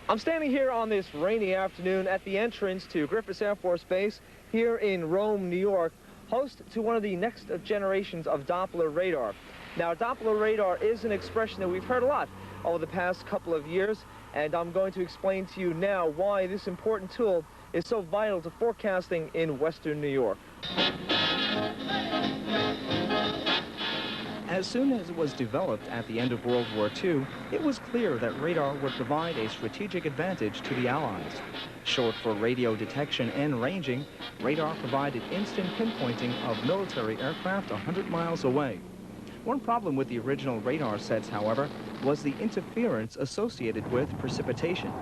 I'm standing here on this rainy afternoon at the entrance to Griffiths Air Force Base here in Rome, New York, host to one of the next generations of Doppler radar. Now, Doppler radar is an expression that we've heard a lot over the past couple of years, and I'm going to explain to you now why this important tool is so vital to forecasting in western New York. As soon as it was developed at the end of World War II, it was clear that radar would provide a strategic advantage to the Allies. Short for radio detection and ranging, radar provided instant pinpointing of military aircraft 100 miles away. One problem with the original radar sets, however, was the interference associated with precipitation.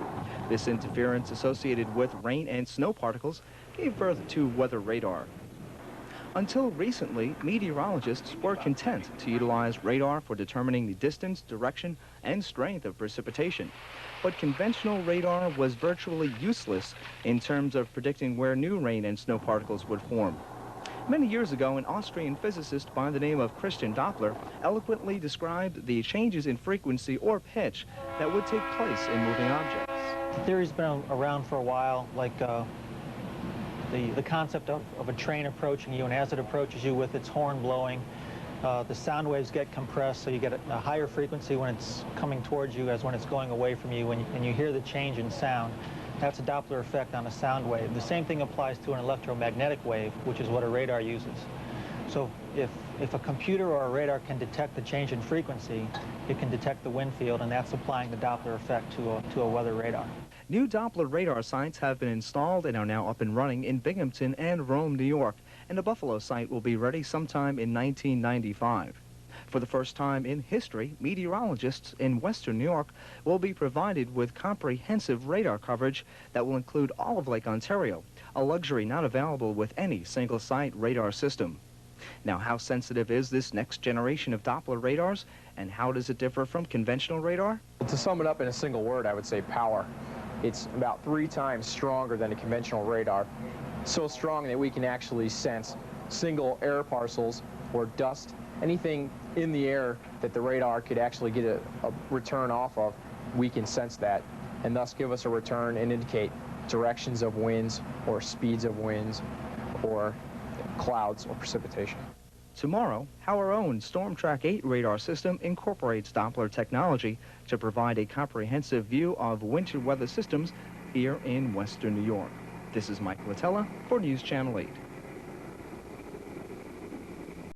This interference associated with rain and snow particles gave birth to weather radar. Until recently, meteorologists were content to utilize radar for determining the distance, direction, and strength of precipitation. But conventional radar was virtually useless in terms of predicting where new rain and snow particles would form. Many years ago, an Austrian physicist by the name of Christian Doppler eloquently described the changes in frequency or pitch that would take place in moving objects. The theory's been around for a while, like the concept of a train approaching you, and as it approaches you with its horn blowing, the sound waves get compressed, so you get a higher frequency when it's coming towards you as when it's going away from you, and you hear the change in sound. That's a Doppler effect on a sound wave. The same thing applies to an electromagnetic wave, which is what a radar uses. So if a computer or a radar can detect the change in frequency, it can detect the wind field, and that's applying the Doppler effect to a weather radar. New Doppler radar sites have been installed and are now up and running in Binghamton and Rome, New York, and the Buffalo site will be ready sometime in 1995. For the first time in history, meteorologists in western New York will be provided with comprehensive radar coverage that will include all of Lake Ontario, a luxury not available with any single-site radar system. Now, how sensitive is this next generation of Doppler radars, and how does it differ from conventional radar? To sum it up in a single word, I would say power. It's about 3 times stronger than a conventional radar. So strong that we can actually sense single air parcels or dust, anything in the air that the radar could actually get a return off of. We can sense that and thus give us a return and indicate directions of winds or speeds of winds or clouds or precipitation. Tomorrow, our own StormTrack 8 radar system incorporates Doppler technology to provide a comprehensive view of winter weather systems here in western New York. This is Mike Latella for News Channel 8.